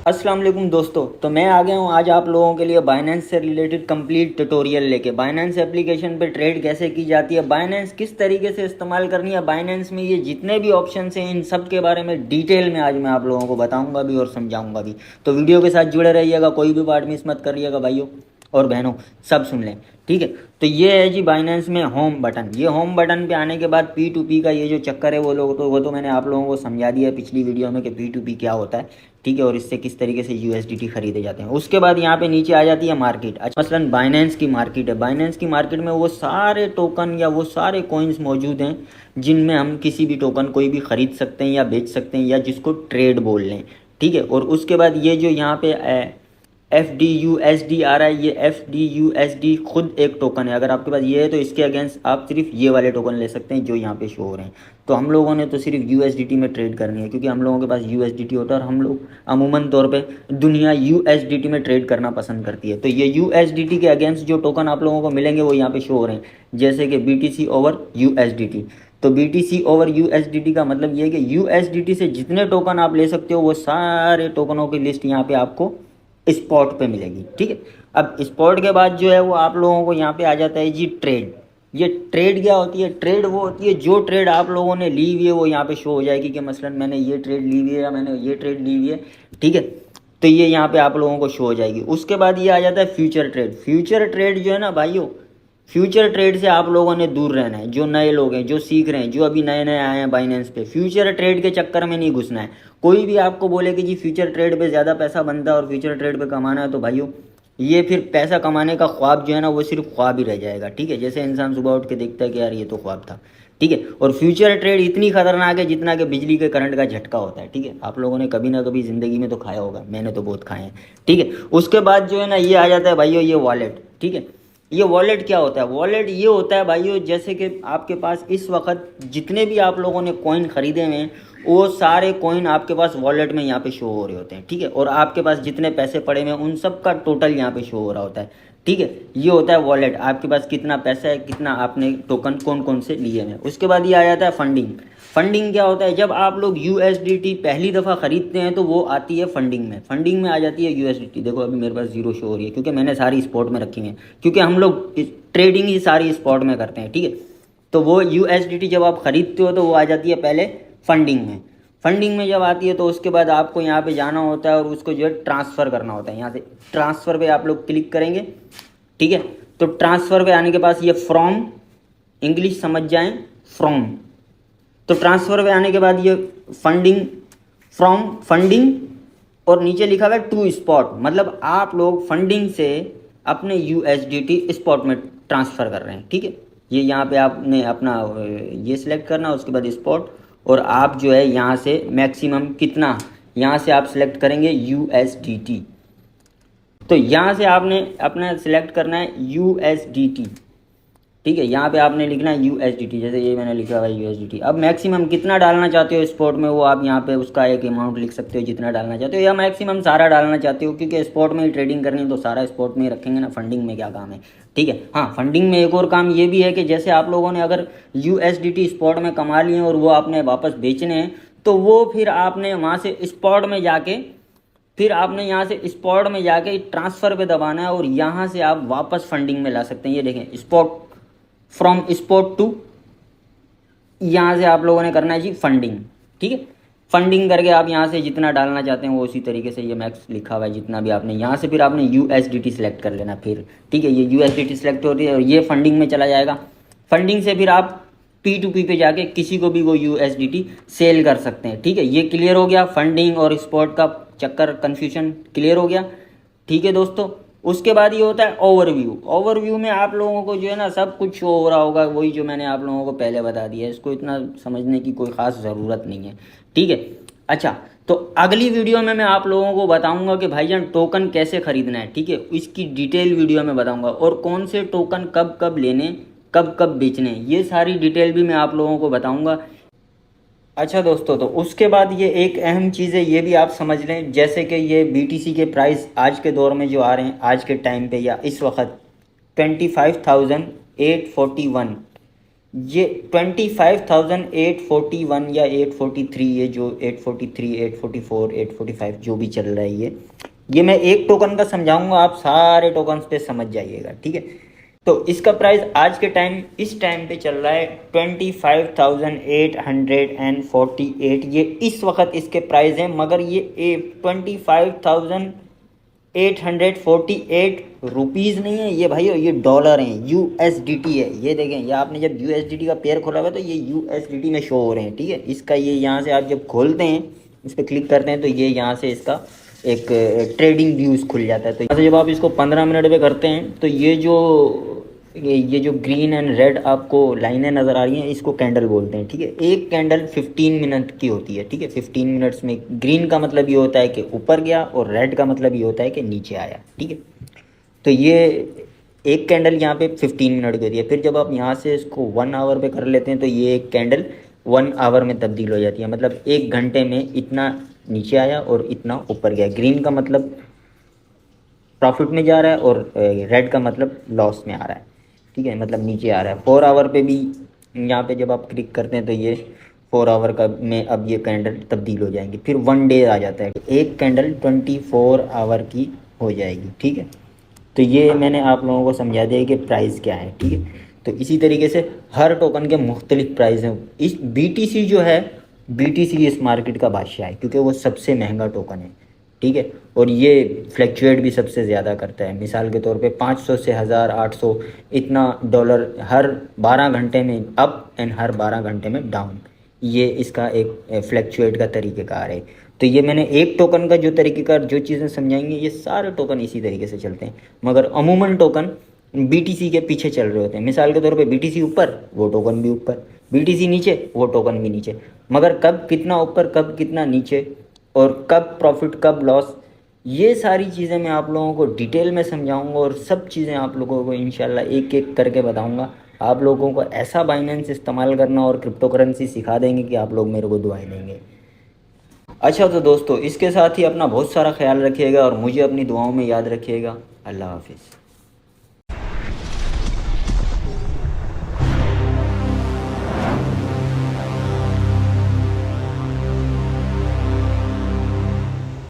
अस्सलाम वालेकुम दोस्तों। तो मैं आ गया हूँ आज आप लोगों के लिए बाइनेंस से रिलेटेड कंप्लीट ट्यूटोरियल लेके। बाइनेंस एप्लीकेशन पे ट्रेड कैसे की जाती है, बाइनेंस किस तरीके से इस्तेमाल करनी है, बाइनेंस में ये जितने भी ऑप्शंस हैं इन सब के बारे में डिटेल में आज मैं आप लोगों को बताऊंगा भी और समझाऊंगा भी। तो वीडियो के साथ जुड़े रहिएगा, कोई भी पार्ट मिस मत करिएगा भाइयों और बहनों, सब सुन लें। ठीक है, तो ये है जी बाइनेंस में होम बटन। ये होम बटन पे आने के बाद P2P का ये जो चक्कर है वो तो मैंने आप लोगों को समझा दिया है पिछली वीडियो में कि P2P क्या होता है। ठीक है, और इससे किस तरीके से USDT खरीदे जाते हैं। उसके बाद यहाँ पे नीचे आ जाती है मार्केट। अच्छा, मसलन बाइनेंस की मार्केट है। बाइनेंस की मार्केट में वो सारे टोकन या वो सारे कॉइन्स मौजूद हैं जिनमें हम किसी भी टोकन कोई भी खरीद सकते हैं या बेच सकते हैं या जिसको ट्रेड बोल लें। ठीक है, और उसके बाद ये जो यहाँ पे FDUSD आ रहा है, ये FDUSD खुद एक टोकन है। अगर आपके पास ये है तो इसके अगेंस्ट आप सिर्फ ये वाले टोकन ले सकते हैं जो यहाँ पे शो हो रहे हैं। तो हम लोगों ने तो सिर्फ USDT में ट्रेड करनी है क्योंकि हम लोगों के पास USDT होता है और हम लोग अमूमन तौर पे दुनिया USDT में ट्रेड करना पसंद करती है। तो ये USDT के अगेंस्ट जो टोकन आप लोगों को मिलेंगे वो यहाँ पे शो हो रहे हैं, जैसे कि BTC ओवर USDT। तो BTC ओवर USDT का मतलब ये है कि USDT से जितने टोकन आप ले सकते हो वो सारे टोकनों की लिस्ट यहाँ पे आपको स्पॉट पे मिलेगी। ठीक है, अब स्पॉट के बाद जो है वो आप लोगों को यहाँ पे आ जाता है जी ट्रेड। ये ट्रेड क्या होती है? ट्रेड वो होती है जो ट्रेड आप लोगों ने ली हुई है वो यहाँ पे शो हो जाएगी कि मसलन मैंने ये ट्रेड ली हुई है या मैंने ये ट्रेड ली हुई है। ठीक है, तो ये यहाँ पे आप लोगों को शो हो जाएगी। उसके बाद ये आ जाता है फ्यूचर ट्रेड। फ्यूचर ट्रेड जो है ना भाइयों, फ्यूचर ट्रेड से आप लोगों ने दूर रहना है। जो नए लोग हैं, जो सीख रहे हैं, जो अभी नए नए आए हैं बाइनेंस पे, फ्यूचर ट्रेड के चक्कर में नहीं घुसना है। कोई भी आपको बोले कि जी फ्यूचर ट्रेड पे ज़्यादा पैसा बनता है और फ्यूचर ट्रेड पे कमाना है, तो भाइयों ये फिर पैसा कमाने का ख्वाब जो है ना वो सिर्फ ख्वाब ही रह जाएगा। ठीक है, जैसे इंसान सुबह उठ के देखता है कि यार ये तो ख्वाब था। ठीक है, और फ्यूचर ट्रेड इतनी खतरनाक है जितना कि बिजली के करंट का झटका होता है। ठीक है, आप लोगों ने कभी ना कभी ज़िंदगी में तो खाया होगा, मैंने तो बहुत खाए हैं। ठीक है, उसके बाद जो है ना ये आ जाता है भाइयों ये वॉलेट। ठीक है, ये वॉलेट क्या होता है? वॉलेट ये होता है भाइयों जैसे कि आपके पास इस वक्त जितने भी आप लोगों ने कॉइन खरीदे हुए हैं वो सारे कॉइन आपके पास वॉलेट में यहाँ पे शो हो रहे होते हैं। ठीक है, और आपके पास जितने पैसे पड़े हुए हैं उन सब का टोटल यहाँ पे शो हो रहा होता है। ठीक है, ये होता है वॉलेट। आपके पास कितना पैसा है, कितना आपने टोकन कौन कौन से लिए हैं। उसके बाद ये आ जाता है फंडिंग। फंडिंग क्या होता है? जब आप लोग USDT पहली दफ़ा ख़रीदते हैं तो वो आती है फंडिंग में। फंडिंग में आ जाती है USDT। देखो अभी मेरे पास जीरो शो हो रही है क्योंकि मैंने सारी स्पॉट में रखी है, क्योंकि हम लोग ट्रेडिंग ही सारी स्पॉट में करते हैं। ठीक है, तो वो USDT जब आप ख़रीदते हो तो वो आ जाती है पहले फंडिंग में। फंडिंग में जब आती है तो उसके बाद आपको यहाँ पे जाना होता है और उसको जो है ट्रांसफ़र करना होता है। यहाँ से ट्रांसफ़र पे आप लोग क्लिक करेंगे। ठीक है, तो ट्रांसफ़र पे आने के पास ये फ्रॉम, इंग्लिश समझ जाएं, फ्रॉम। तो ट्रांसफ़र पे आने के बाद ये फंडिंग, फ्रॉम फंडिंग, और नीचे लिखा हुआ है टू स्पॉट, मतलब आप लोग फंडिंग से अपने USDT स्पॉट में ट्रांसफ़र कर रहे हैं। ठीक है, ये यहाँ पे आपने अपना ये सिलेक्ट करना, उसके बाद स्पॉट, और आप जो है यहाँ से मैक्सिमम कितना, यहाँ से आप सिलेक्ट करेंगे USDT। तो यहाँ से आपने अपना सिलेक्ट करना है USDT। ठीक है, यहाँ पे आपने लिखना है USDT, जैसे ये मैंने लिखा हुआ है USDT। अब मैक्सिमम कितना डालना चाहते हो स्पॉट में वो आप यहाँ पे उसका एक अमाउंट लिख सकते हो जितना डालना चाहते हो, या मैक्सिमम सारा डालना चाहते हो क्योंकि स्पॉट में ही ट्रेडिंग करनी है तो सारा स्पॉट में ही रखेंगे ना, फंडिंग में क्या काम है। ठीक है, हाँ, फंडिंग में एक और काम ये भी है कि जैसे आप लोगों ने अगर USDT स्पॉट में कमा लिए और वो आपने वापस बेचने हैं तो वो फिर आपने वहाँ से स्पॉट में जाके, फिर आपने यहाँ से स्पॉट में जाके ट्रांसफ़र पे दबाना है और यहाँ से आप वापस फंडिंग में ला सकते हैं। ये देखें, स्पॉट, फ्रॉम स्पॉट टू, यहाँ से आप लोगों ने करना है जी फंडिंग। ठीक है, फंडिंग करके आप यहाँ से जितना डालना चाहते हैं वो उसी तरीके से ये मैक्स लिखा हुआ है जितना भी आपने, यहाँ से फिर आपने USDT सेलेक्ट कर लेना फिर। ठीक है, ये USDT सेलेक्ट होती है और ये फंडिंग में चला जाएगा। फंडिंग से फिर आप P2P पे जाके किसी को भी वो USDT सेल कर सकते हैं। ठीक है, ये क्लियर हो गया, फंडिंग और स्पॉट का चक्कर, कन्फ्यूजन क्लियर हो गया। ठीक है दोस्तों, उसके बाद ये होता है ओवरव्यू। ओवरव्यू में आप लोगों को जो है ना सब कुछ शो हो रहा होगा, वही जो मैंने आप लोगों को पहले बता दिया है, इसको इतना समझने की कोई ख़ास ज़रूरत नहीं है। ठीक है, अच्छा, तो अगली वीडियो में मैं आप लोगों को बताऊंगा कि भाईजान टोकन कैसे ख़रीदना है। ठीक है, इसकी डिटेल वीडियो में बताऊंगा, और कौन से टोकन कब कब लेने, कब कब बेचने, ये सारी डिटेल भी मैं आप लोगों को बताऊंगा। अच्छा दोस्तों, तो उसके बाद ये एक अहम चीज़ है, ये भी आप समझ लें, जैसे कि ये BTC के प्राइस आज के दौर में जो आ रहे हैं, आज के टाइम पे या इस वक्त 25,841, ये 25,841 या 843, ये जो 843, 844, 845 जो भी चल रहा है ये मैं एक टोकन का समझाऊंगा, आप सारे टोकन्स पे समझ जाइएगा, ठीक है। तो इसका प्राइस आज के टाइम इस टाइम पे चल रहा है 25,848, ये इस वक्त इसके प्राइस हैं, मगर ये 25,848 रुपीज़ नहीं है ये भाई, ये डॉलर हैं, USDT है। ये देखें, ये आपने जब USDT का पेयर खोला हुआ तो ये USDT में शो हो रहे हैं, ठीक है। इसका ये यहाँ से आप जब खोलते हैं, इस पर क्लिक करते हैं तो ये यहाँ से इसका एक ट्रेडिंग व्यूज़ खुल जाता है। तो यहाँ से जब आप इसको 15 मिनट पे करते हैं तो ये जो ग्रीन एंड रेड आपको लाइनें नज़र आ रही हैं, इसको कैंडल बोलते हैं, ठीक है। एक कैंडल 15 मिनट की होती है, ठीक है। 15 मिनट्स में ग्रीन का मतलब ये होता है कि ऊपर गया और रेड का मतलब ये होता है कि नीचे आया, ठीक है। तो ये एक कैंडल यहाँ पे 15 मिनट की होती है। फिर जब आप यहाँ से इसको 1 आवर पे कर लेते हैं तो ये एक कैंडल 1 आवर में तब्दील हो जाती है, मतलब 1 घंटे में इतना नीचे आया और इतना ऊपर गया। ग्रीन का मतलब प्रॉफिट में जा रहा है और रेड का मतलब लॉस में आ रहा है, ठीक है, मतलब नीचे आ रहा है। 4 आवर पे भी यहाँ पे जब आप क्लिक करते हैं तो ये 4 आवर का में अब ये कैंडल तब्दील हो जाएंगी। फिर 1 डे आ जाता है, एक कैंडल 24 आवर की हो जाएगी, ठीक है। तो ये मैंने आप लोगों को समझा दिया कि प्राइस क्या है, ठीक है। तो इसी तरीके से हर टोकन के मुख्तलिफ प्राइस हैं। इस BTC जो है, BTC इस मार्केट का बादशाह है क्योंकि वो सबसे महंगा टोकन है, ठीक है। और ये फ्लैक्चुएट भी सबसे ज़्यादा करता है। मिसाल के तौर पे 500 से 1000, 800 इतना डॉलर हर 12 घंटे में अप एंड हर 12 घंटे में डाउन, ये इसका एक फ्लैक्चुएट का तरीक़ेकार है। तो ये मैंने एक टोकन का जो तरीक़ेकार जो चीज़ें समझाएंगे, ये सारे टोकन इसी तरीके से चलते हैं, मगर अमूमन टोकन BTC के पीछे चल रहे होते हैं। मिसाल के तौर पे BTC ऊपर, वो टोकन भी ऊपर, BTC नीचे, वो टोकन भी नीचे, मगर कब कितना ऊपर कब कितना नीचे और कब प्रॉफिट कब लॉस, ये सारी चीज़ें मैं आप लोगों को डिटेल में समझाऊंगा और सब चीज़ें आप लोगों को इंशाल्लाह एक एक करके बताऊंगा। आप लोगों को ऐसा बाइनेंस इस्तेमाल करना और क्रिप्टो करेंसी सिखा देंगे कि आप लोग मेरे को दुआएं देंगे। अच्छा तो दोस्तों, इसके साथ ही अपना बहुत सारा ख्याल रखिएगा और मुझे अपनी दुआओं में याद रखिएगा। अल्लाह हाफिज़।